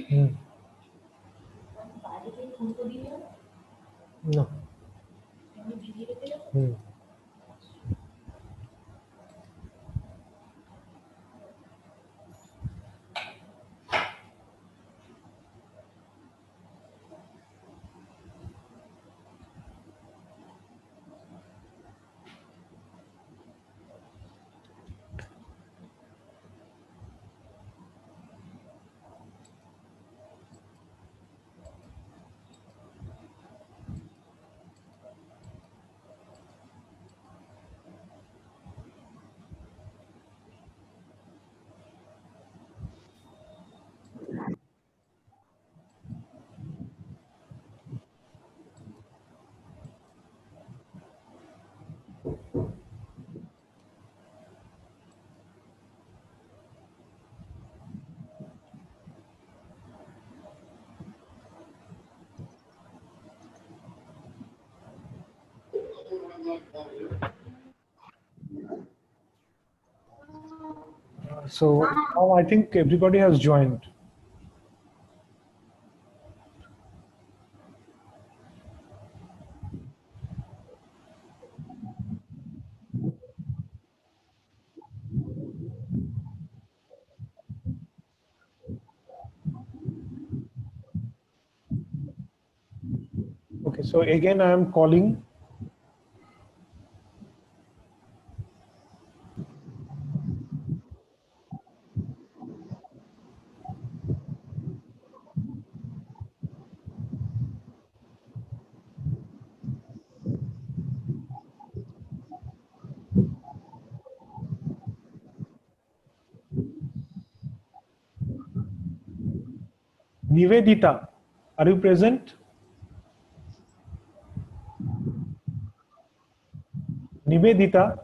Hmm. No. Hmm. So now I think everybody has joined. Okay, so again I am calling. Nivedita, are you present? Nivedita,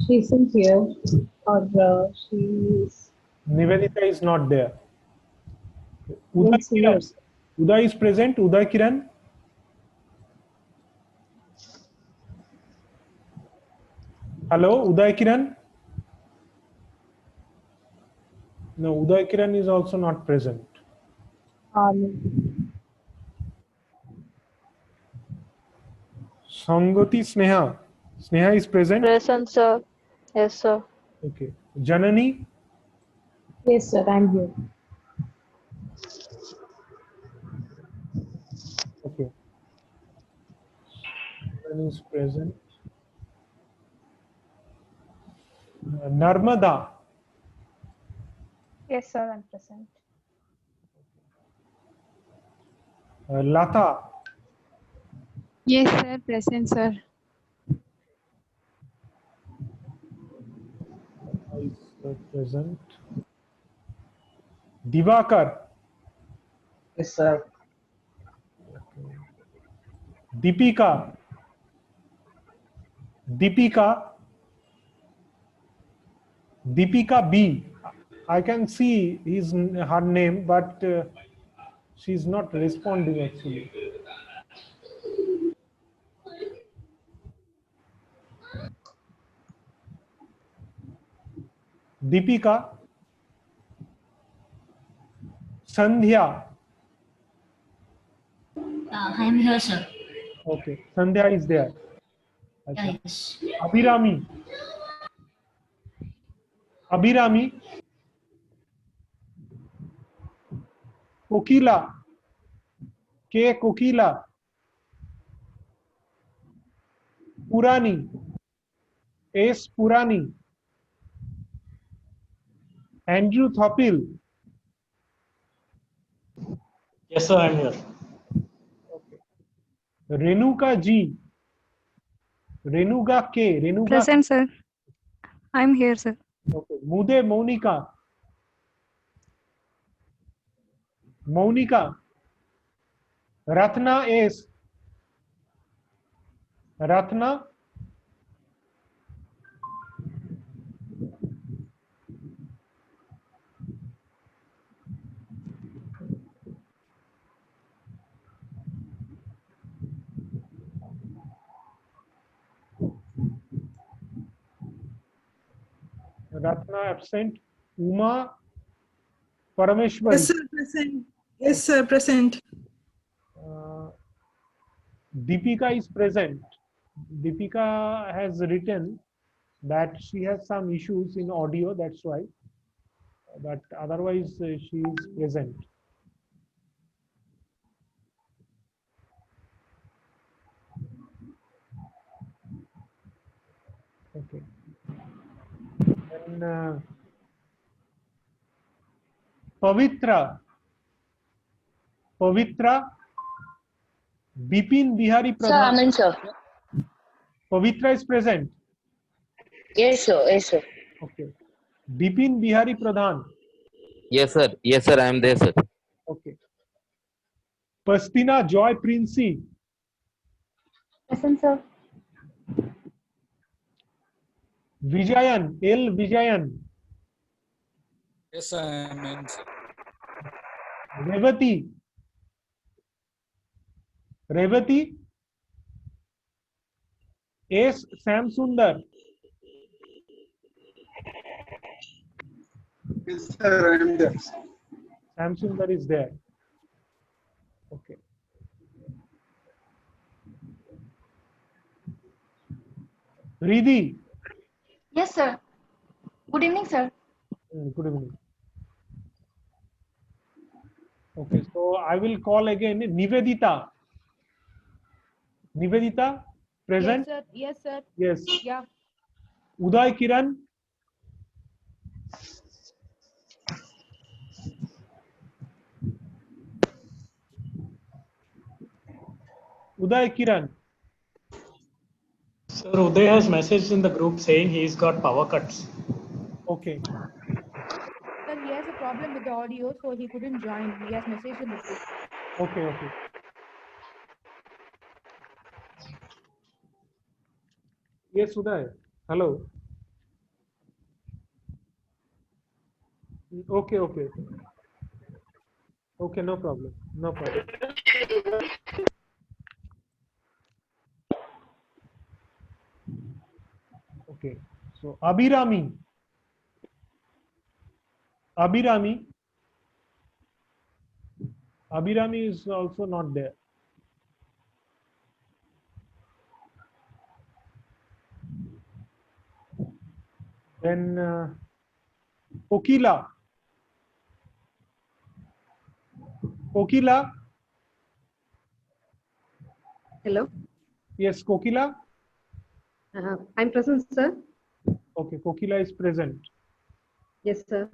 She isn't here, or she's Nivedita is not there. Uday don't see her. Kiran, Uday is present. Uday Kiran. Hello, Uday Kiran. No, Uday Kiran is also not present. Sangati Sneha. Sneha is present. Present, sir. Yes, sir. Okay. Janani. Yes, sir, I'm here. Okay. Janani is present. Narmada. Yes, sir, I'm present. Lata. Yes, sir. Present, sir. Is present. Divakar. Yes, sir. Deepika. Deepika. Deepika B. I can see her name, but she's not responding actually. Deepika. Sandhya. I'm here, sir. Okay. Sandhya is there. Yeah, yes. Abhirami. Abhirami. Kokila. K. Kokila. Purani. S. Purani. Andrew Thopil. Yes, sir, I'm here. Okay. Renuka G. Renuga K. Renuga. Present, sir. I'm here, sir. Okay. Mude Monica. Monica. Ratna S. Ratna. Ratna absent. Uma Parameshwari. Yes, sir, present. Yes, sir, present. Deepika is present. Deepika has written that she has some issues in audio, that's why. But otherwise, she is present. Okay. Then Pavitra. Pavitra. Bipin Bihari Sir, I'm Pradhan. in, sir. Pavitra is present. Yes, sir. Yes, sir. Okay. Bipin Bihari Pradhan. Yes, sir. Yes, sir. I am there, sir. Okay. Pastina Joy Princey. Present, sir. Vijayan. L. Vijayan. Yes, I am in, sir. Revati. Revati. S. Samsundar. Yes, sir, I am there. Samsundar is there. Okay. Riddhi. Yes, sir. Good evening, sir. Good evening. Okay, so I will call again Nivedita. Nivedita, present? Yes, sir. Yes, sir. Yes. Yeah. Uday Kiran. Uday Kiran. Sir, Uday has messaged in the group saying he's got power cuts. Okay. Sir, he has a problem with the audio, so he couldn't join. He has messaged in the group. Okay, okay. Yes, Uday. Hello. Okay, okay. Okay, no problem. No problem. Okay. So Abhirami. Abhirami. Abhirami is also not there. Then Kokila. Kokila. Hello. Yes, Kokila. I'm present, sir. Okay, Kokila is present. Yes, sir.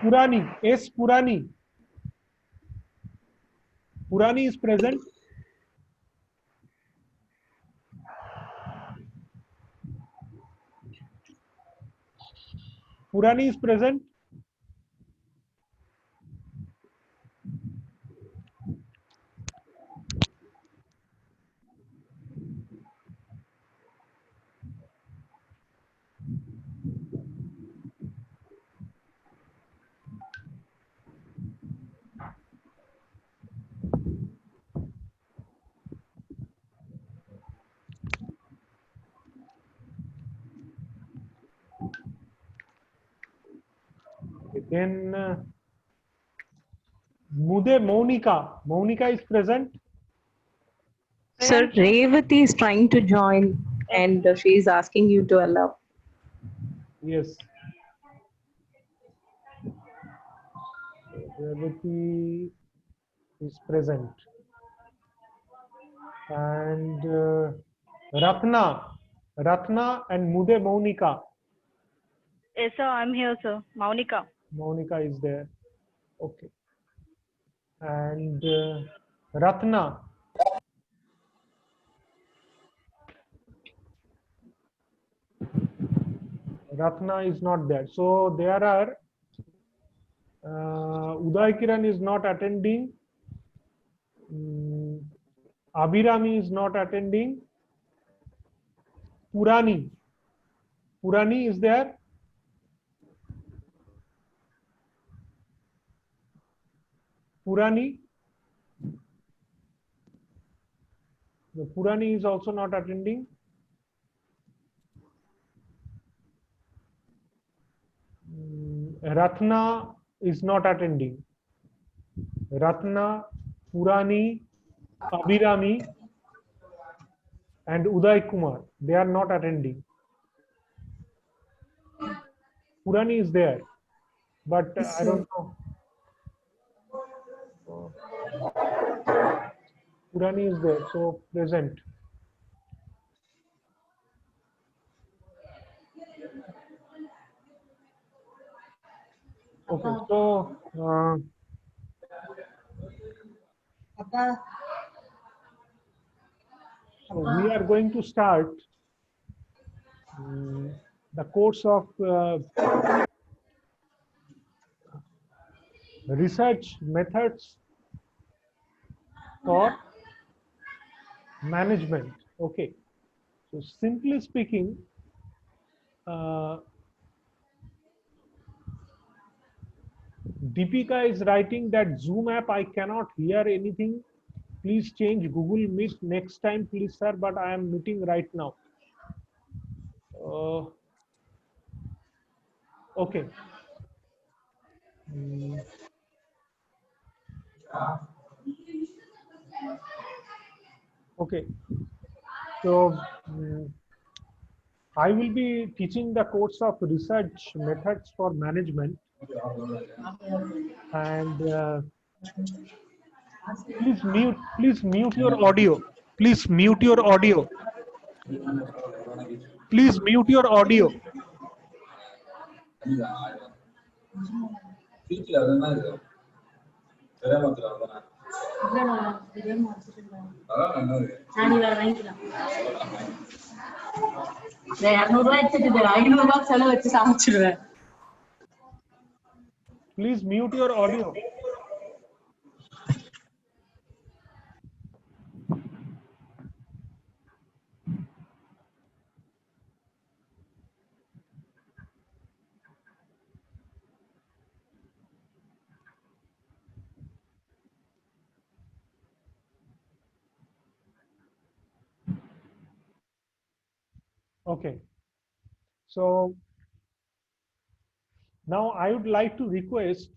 Purani. S. Purani. Purani is present. Purani is present. Then Mude Monica. Monica is present. Sir, Revati is trying to join and she is asking you to allow. Yes. Revati is present. And Ratna. Ratna and Mude Monica. Yes, sir. I'm here, sir. Maunika. Monica is there. Okay. And Ratna. Ratna is not there. So there are Uday Kiran is not attending. Abhirami is not attending. Purani. Purani is there. Purani. The Purani is also not attending. Ratna is not attending. Ratna, Purani, Abhirami, and Uday Kumar, they are not attending. Purani is there, but I don't know. Purani is there, so present. Okay, so so we are going to start the course of research methods for management. Okay, so simply speaking, Deepika is writing that Zoom app, I cannot hear anything. Please change Google Meet next time, please, sir. But I am meeting right now. Okay. Okay. So I will be teaching the course of research methods for management. And please mute your audio. Please mute your audio. Please mute your audio. Please mute your audio. Okay. So now I would like to request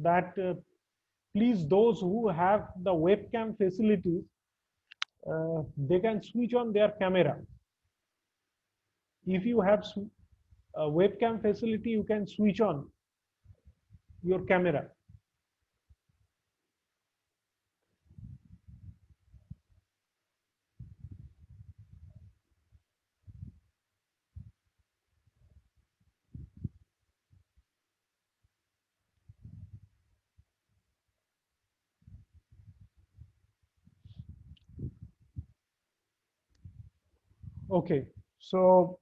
that please, those who have the webcam facilities, they can switch on their camera. If you have a webcam facility, you can switch on your camera. Okay, so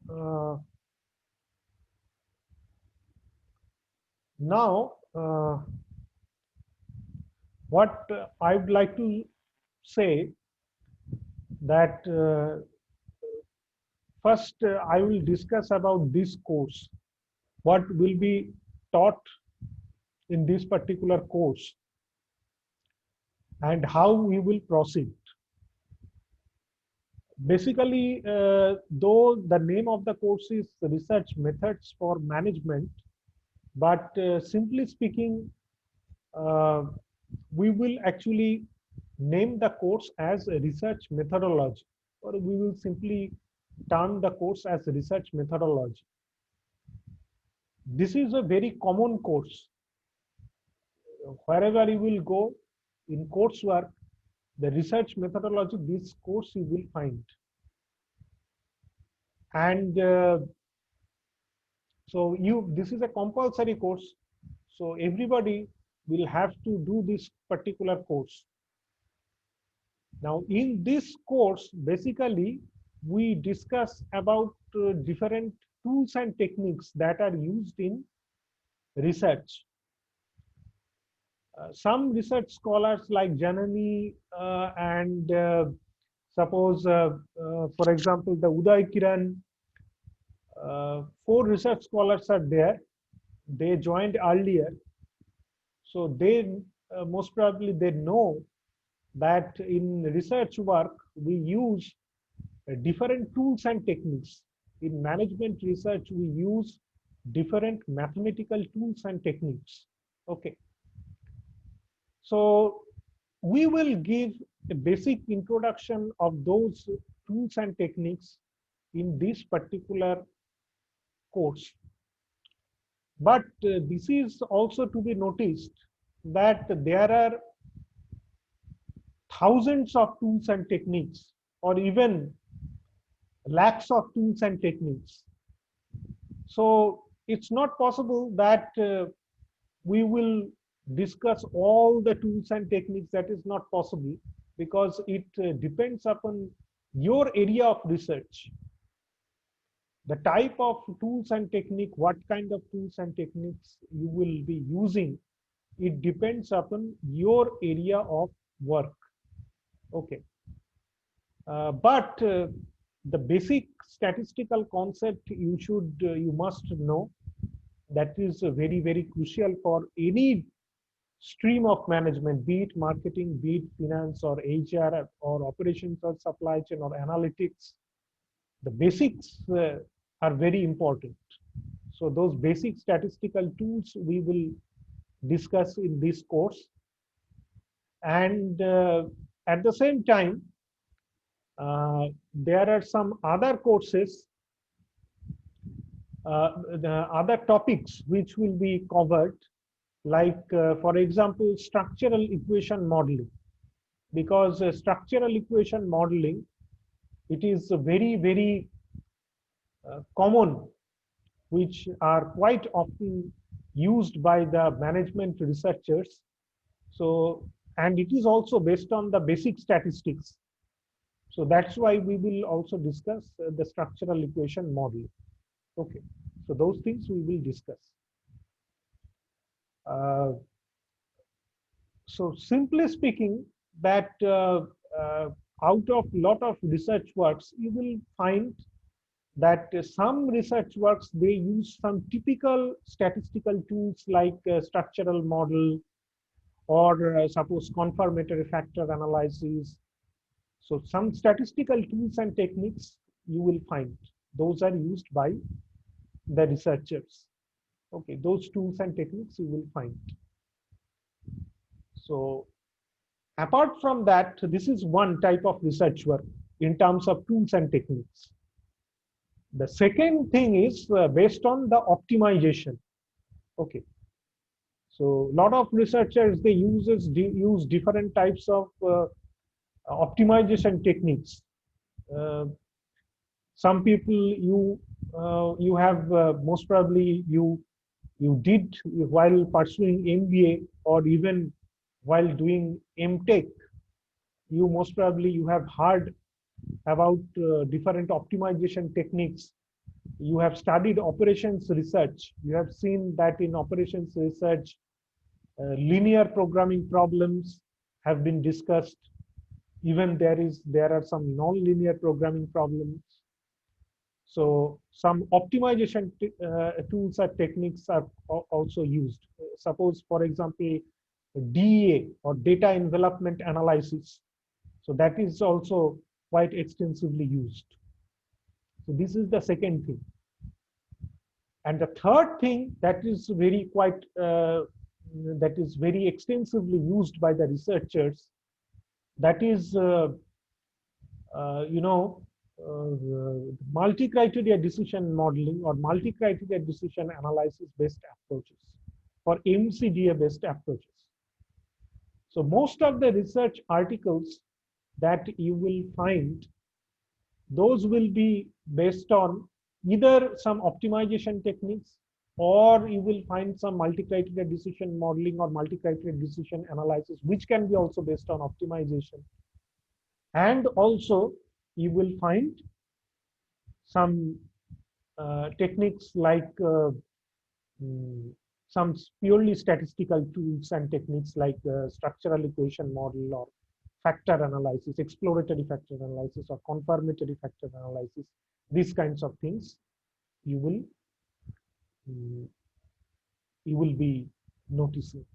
now what I would like to say that first I will discuss about this course, what will be taught in this particular course and how we will proceed. Basically, though the name of the course is Research Methods for Management, but simply speaking, we will actually name the course as a research methodology, or we will simply term the course as research methodology. This is a very common course. Wherever you will go in coursework, the research methodology, this course you will find. And so this is a compulsory course. So everybody will have to do this particular course. Now in this course, basically, we discuss about different tools and techniques that are used in research. Some research scholars like Janani and suppose, for example, the Uday Kiran, 4 research scholars are there. They joined earlier. So they most probably they know that in research work, we use different tools and techniques. In management research, we use different mathematical tools and techniques. Okay. So we will give a basic introduction of those tools and techniques in this particular course. But this is also to be noticed that there are thousands of tools and techniques, or even lakhs of tools and techniques. So it's not possible that we will discuss all the tools and techniques. That is not possible, because it depends upon your area of research. The type of tools and technique, what kind of tools and techniques you will be using, it depends upon your area of work. Okay. But the basic statistical concept you must know. That is very, very crucial for any stream of management, be it marketing, be it finance or HR or operations or supply chain or analytics. The basics are very important. So those basic statistical tools we will discuss in this course. And at the same time, there are some other courses, the other topics which will be covered, like for example, structural equation modeling. Because structural equation modeling, it is very, very common, which are quite often used by the management researchers. So, and it is also based on the basic statistics. So that's why we will also discuss the structural equation modeling. Okay, so those things we will discuss. So simply speaking, that out of lot of research works, you will find that some research works, they use some typical statistical tools like structural model, or suppose confirmatory factor analysis. So some statistical tools and techniques you will find, those are used by the researchers. Okay, those tools and techniques you will find. So apart from that, this is one type of research work in terms of tools and techniques. The second thing is based on the optimization. Okay, so a lot of researchers, they use different types of optimization techniques. Some people you have most probably you did while pursuing MBA, or even while doing MTech, you most probably you have heard about different optimization techniques. You have studied operations research. You have seen that in operations research, linear programming problems have been discussed. Even there are some non-linear programming problems. So some optimization tools or techniques are also used. Suppose, for example, DEA, or data envelopment analysis. So that is also quite extensively used. So this is the second thing. And the third thing that is very very extensively used by the researchers, that is multi-criteria decision modeling, or multi-criteria decision analysis based approaches, or MCDA based approaches. So most of the research articles that you will find, those will be based on either some optimization techniques, or you will find some multi-criteria decision modeling or multi-criteria decision analysis, which can be also based on optimization. And also you will find some techniques like some purely statistical tools and techniques like structural equation model, or factor analysis, exploratory factor analysis, or confirmatory factor analysis. These kinds of things you will be noticing.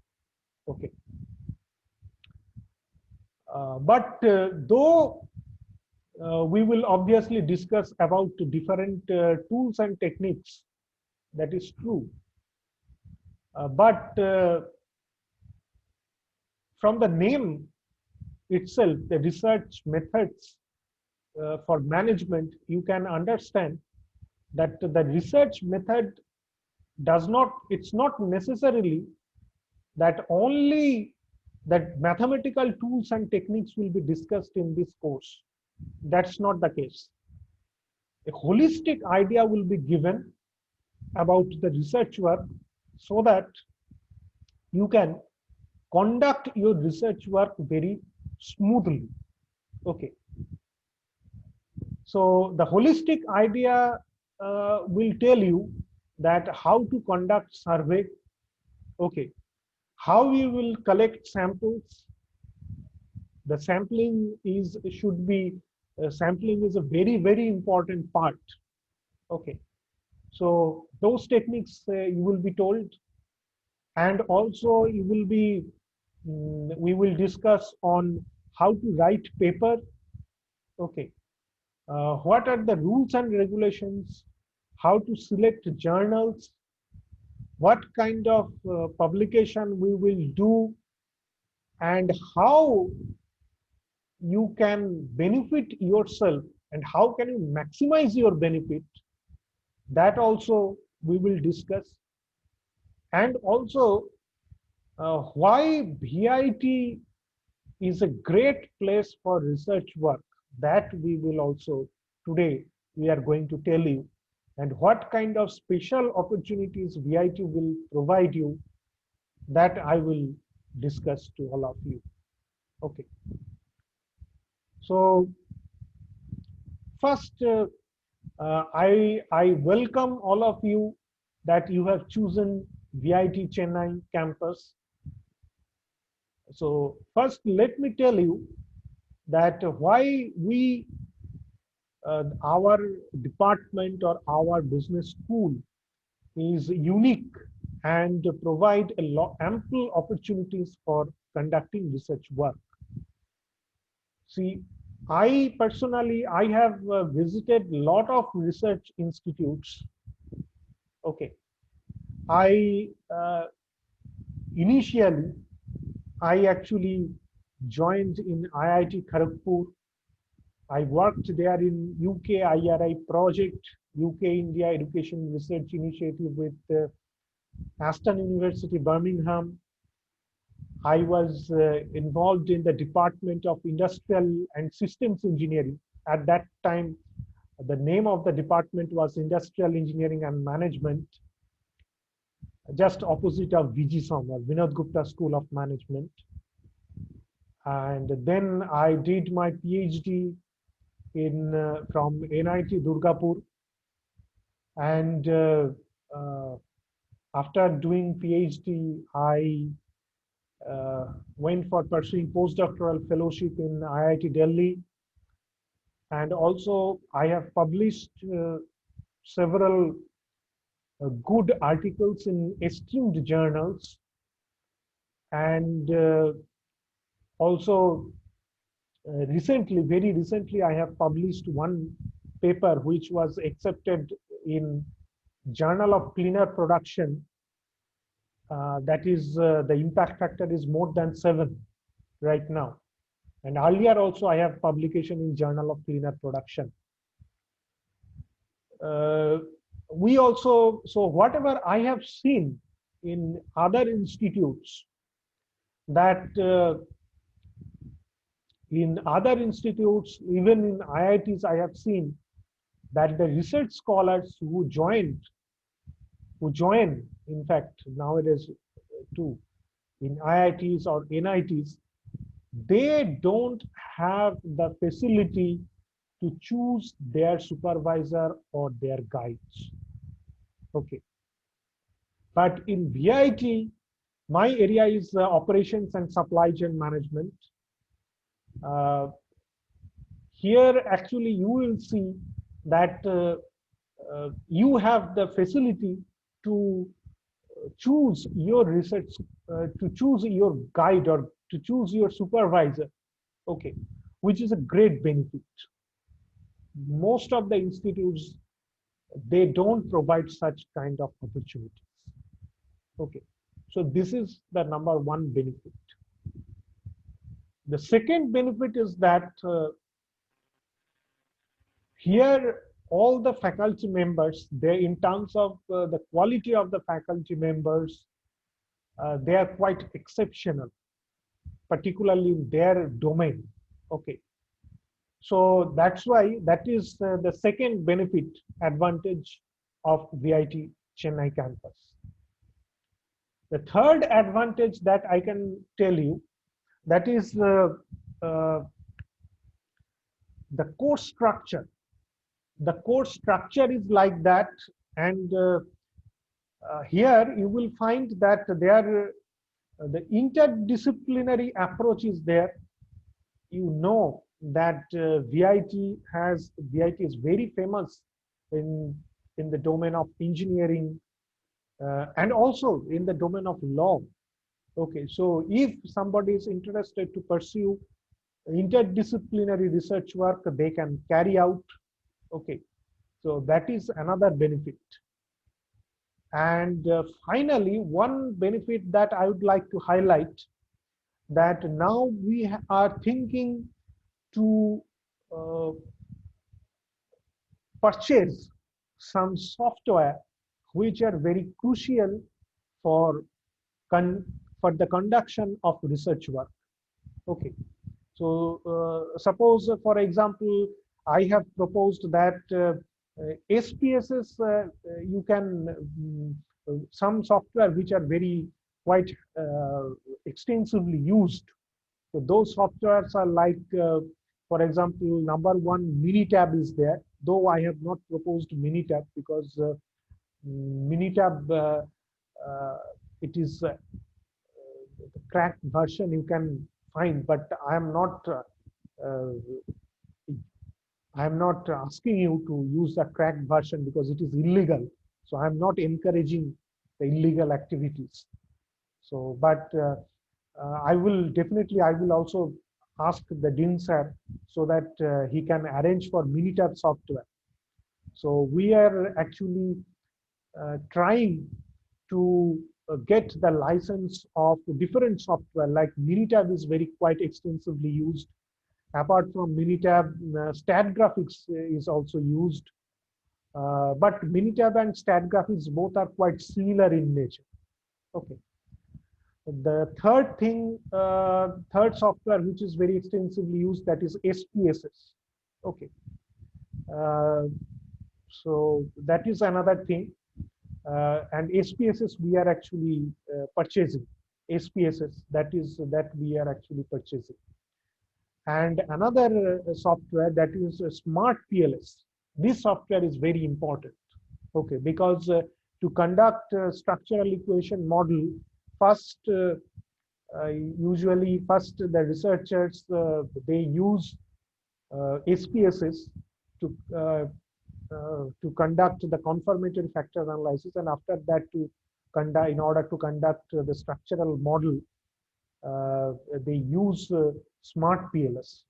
Okay. But though we will obviously discuss about different tools and techniques. That is true. But from the name itself, the research methods for management, you can understand that the research method does not, it's not necessarily that only that mathematical tools and techniques will be discussed in this course. That's not the case. A holistic idea will be given about the research work so that you can conduct your research work very smoothly. Okay. So the holistic idea will tell you that how to conduct survey. Okay. How you will collect samples. The sampling is should be sampling is a very, very important part. Okay. So those techniques you will be told, and also you will be we will discuss on how to write paper. Okay. What are the rules and regulations? How to select journals? What kind of publication we will do, and how you can benefit yourself and how can you maximize your benefit. That also we will discuss. And also why VIT is a great place for research work. That we will also today we are going to tell you, and what kind of special opportunities VIT will provide you, that I will discuss to all of you. Okay. So first I welcome all of you that you have chosen VIT Chennai campus. So first let me tell you that why we our department or our business school is unique and provide a lot ample opportunities for conducting research work. See, I personally I have visited a lot of research institutes. Okay, I initially I actually joined in IIT Kharagpur. I worked there in UK IRI project, UK India Education Research Initiative with Aston University, Birmingham. I was involved in the Department of Industrial and Systems Engineering. At that time, the name of the department was Industrial Engineering and Management, just opposite of VGSOM or Vinod Gupta School of Management. And then I did my PhD in from NIT Durgapur, and after doing PhD, I went for pursuing postdoctoral fellowship in IIT Delhi, and also I have published several good articles in esteemed journals, and also recently, very recently, I have published one paper which was accepted in Journal of Cleaner Production. That is the impact factor is more than 7 right now. And earlier also I have publication in Journal of Cleaner Production. We also, so whatever I have seen in other institutes, that in other institutes, even in IITs, I have seen that the research scholars who join, in fact, nowadays too, in IITs or NITs, they don't have the facility to choose their supervisor or their guides. Okay. But in VIT, my area is operations and supply chain management. Here, actually, you will see that you have the facility to choose your research, to choose your guide or to choose your supervisor, okay, which is a great benefit. most of the institutes, they don't provide such kind of opportunities. Okay, so this is the number one benefit. The second benefit is that here all the faculty members, they, in terms of the quality of the faculty members, they are quite exceptional, particularly in their domain. Okay, so that's why that is the second benefit advantage of VIT Chennai campus. The third advantage that I can tell you, that is the course structure. The course structure is like that, and here you will find that there the interdisciplinary approach is there. You know that VIT is very famous in the domain of engineering and also in the domain of law. Okay, so if somebody is interested to pursue interdisciplinary research work, they can carry out. Okay, so that is another benefit. And finally, one benefit that I would like to highlight, that now we are thinking to purchase some software which are very crucial for the conduction of research work. Okay, so suppose, for example, I have proposed that SPSS, you can some software which are very quite extensively used. So those softwares are like, for example, number one, Minitab is there. Though I have not proposed Minitab because Minitab it is the cracked version you can find, but I am not asking you to use the cracked version because it is illegal. So I am not encouraging the illegal activities. So, but I will also ask the Dean sir so that he can arrange for Minitab software. So we are actually trying to get the license of different software, like Minitab is very quite extensively used. Apart from Minitab, StatGraphics is also used. But Minitab and StatGraphics both are quite similar in nature. Okay. The third thing, third software which is very extensively used, that is SPSS. Okay. So that is another thing. And SPSS we are actually purchasing. SPSS, that we are actually purchasing. And another software, that is Smart PLS. This software is very important. Okay, because to conduct structural equation model, usually the researchers they use SPSS to conduct the conformatory factor analysis, and after that in order to conduct the structural model, they use Smart PLS.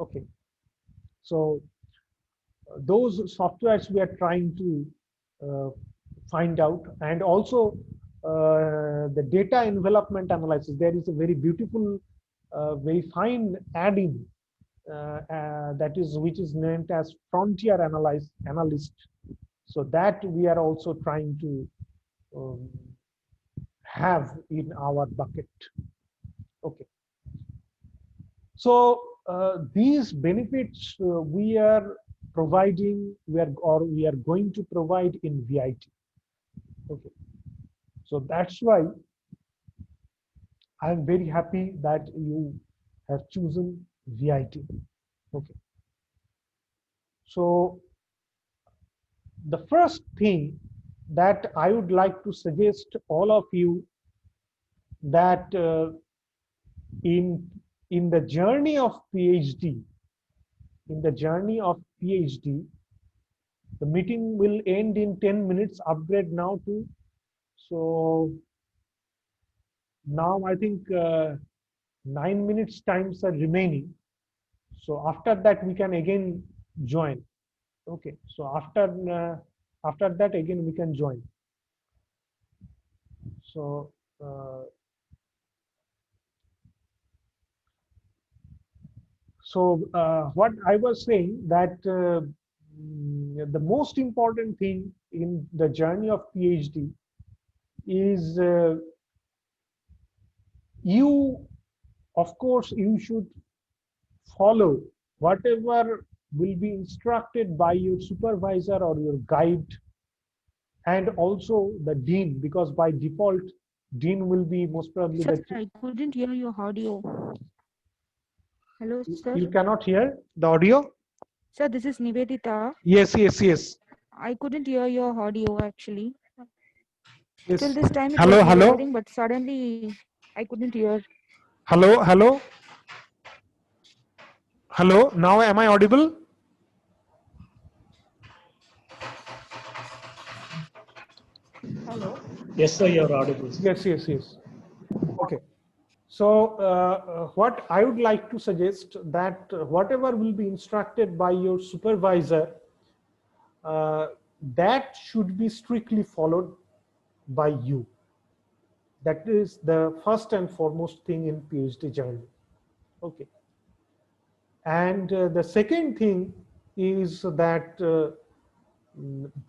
Okay, so those softwares we are trying to find out, and also the data envelopment analysis. There is a very beautiful, very fine add-in which is named as Frontier Analyst. So that we are also trying to have in our bucket. Okay. So these benefits we are providing, we are going to provide in VIT. Okay. So that's why I am very happy that you have chosen VIT. Okay. So the first thing that I would like to suggest all of you, that in the journey of PhD, the meeting will end in 10 minutes. Upgrade now to, so now I think 9 minutes times are remaining. So after that we can again join. Okay, so after that again we can join. So what I was saying that the most important thing in the journey of PhD is you, of course, you should follow whatever will be instructed by your supervisor or your guide, and also the dean, because by default dean will be most probably Sir, the. I couldn't hear your audio. Hello, sir. You cannot hear the audio? Sir, this is Nivedita. Yes, yes, yes. I couldn't hear your audio actually. Yes. Till this time it Hello, was hello, recording, but suddenly I couldn't hear. hello, hello, hello. Now am I audible? Hello. Yes, sir, you're audible. Yes, yes, yes. Okay. So what I would like to suggest that whatever will be instructed by your supervisor, that should be strictly followed by you. That is the first and foremost thing in PhD journey. Okay. And the second thing is that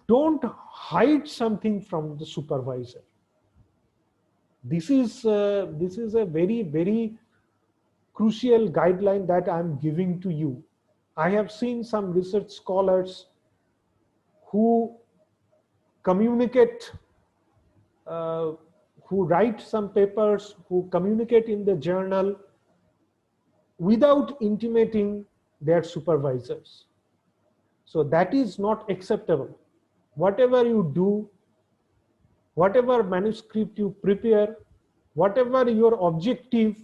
don't hide something from the supervisor. This is a very crucial guideline that I'm giving to you. I have seen some research scholars who communicate, who write some papers, who communicate in the journal without intimating their supervisors. So that is not acceptable. Whatever you do, whatever manuscript you prepare, whatever your objective,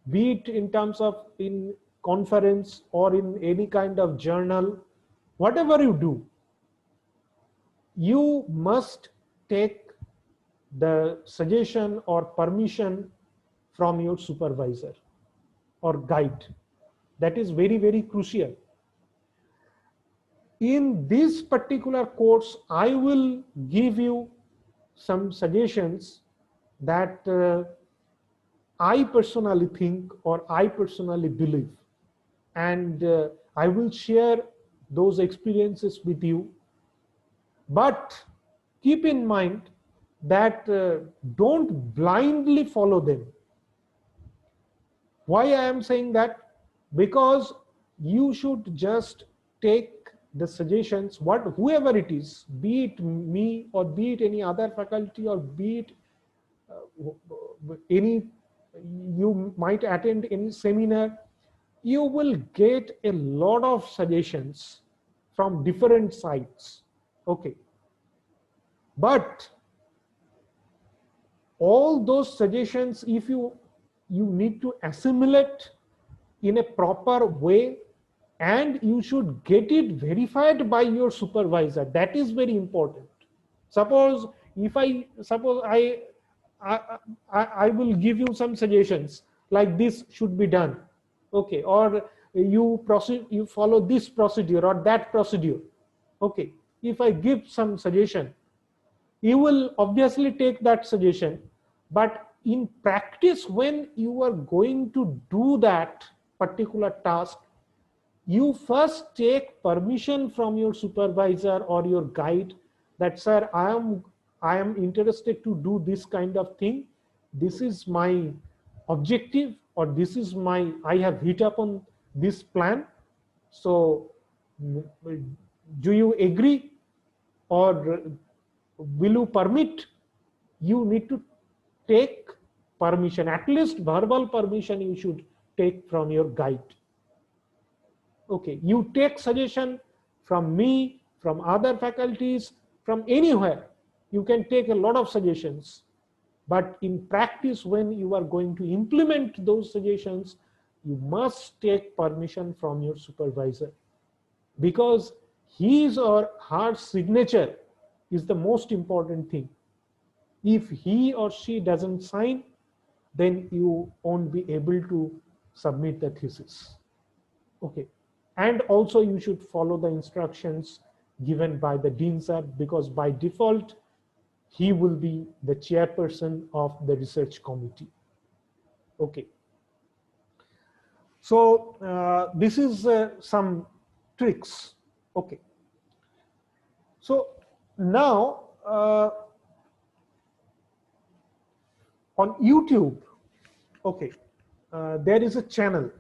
be it in terms of in conference or in any kind of journal, whatever you do, you must take the suggestion or permission from your supervisor or guide. That is very crucial. In this particular course, I will give you some suggestions that I personally think or I personally believe, and I will share those experiences with you. But keep in mind that don't blindly follow them. Why I am saying that? Because you should just take the suggestions, whoever it is, be it me or be it any other faculty or be it any, you might attend any seminar, you will get a lot of suggestions from different sites. Okay. But all those suggestions, if you need to assimilate in a proper way, and you should get it verified by your supervisor. That is very important. Suppose I will give you some suggestions like this should be done, okay, or you follow this procedure or that procedure, okay. If I give some suggestion, you will obviously take that suggestion, but in practice, when you are going to do that particular task, you first take permission from your supervisor or your guide that, sir, I am interested to do this kind of thing. This is my objective, or this is I have hit upon this plan. So do you agree, or will you permit? You need to take permission, at least verbal permission you should take from your guide. Okay, you take suggestion from me, from other faculties, from anywhere. You can take a lot of suggestions. But in practice, when you are going to implement those suggestions, you must take permission from your supervisor, because his or her signature is the most important thing. If he or she doesn't sign, then you won't be able to submit the thesis. Okay. And also you should follow the instructions given by the Dean sir, because by default, he will be the chairperson of the research committee. Okay. So this is some tricks. Okay. So now on YouTube, okay, there is a channel.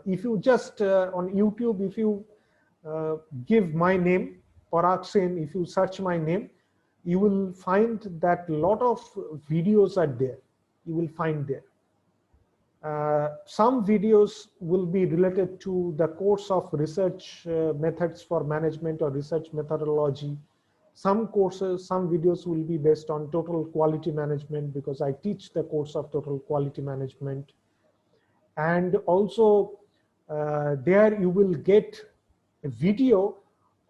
If you just on YouTube, if you give my name, Parag Sen, if you search my name, you will find that a lot of videos are there. You will find there. Some videos will be related to the course of research methods for management or research methodology. Some courses, some videos will be based on total quality management, because I teach the course of total quality management. And also there you will get a video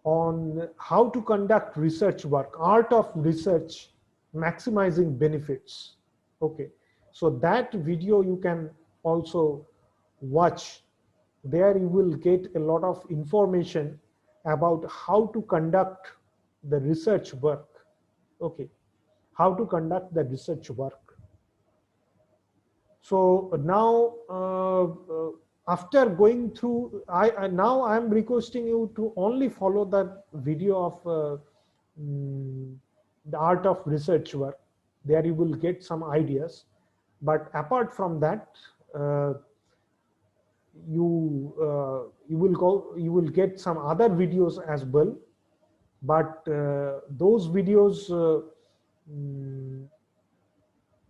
on how to conduct research work, art of research, maximizing benefits. Okay, so that video you can also watch. There you will get a lot of information about how to conduct the research work. Okay, how to conduct the research work. So now after going through, now I'm requesting you to only follow that video of the art of research work. There you will get some ideas, but apart from that, you will get some other videos as well. But those videos,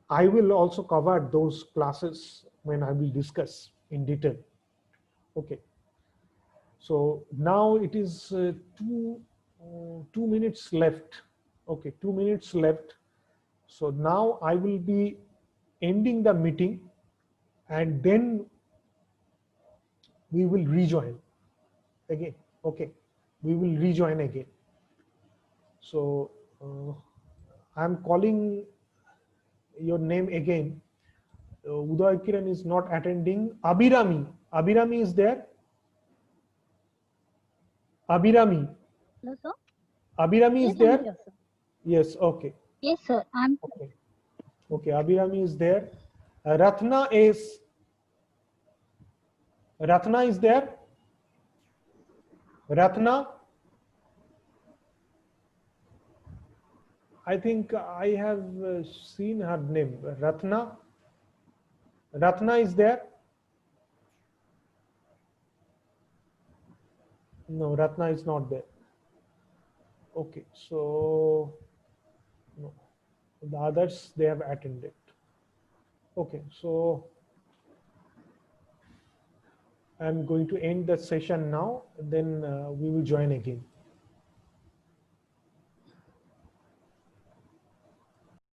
I will also cover those classes when I will discuss in detail. Okay. So now it is 2 minutes left. Okay, 2 minutes left. So now I will be ending the meeting, and then we will rejoin again. Okay, we will rejoin again. So I'm calling your name again. Uday Kiran is not attending. Abhirami. Abhirami is there? Abhirami. Hello, sir. Abhirami Yes, is there? I'm here, sir. Yes, okay. Yes, sir. I'm. Okay. Okay, Abhirami is there. Ratna is there? Ratna? I think I have seen her name. Ratna? Ratna is there? No, Ratna is not there. Okay, so no, the others, they have attended. Okay, so I'm going to end the session now, then we will join again.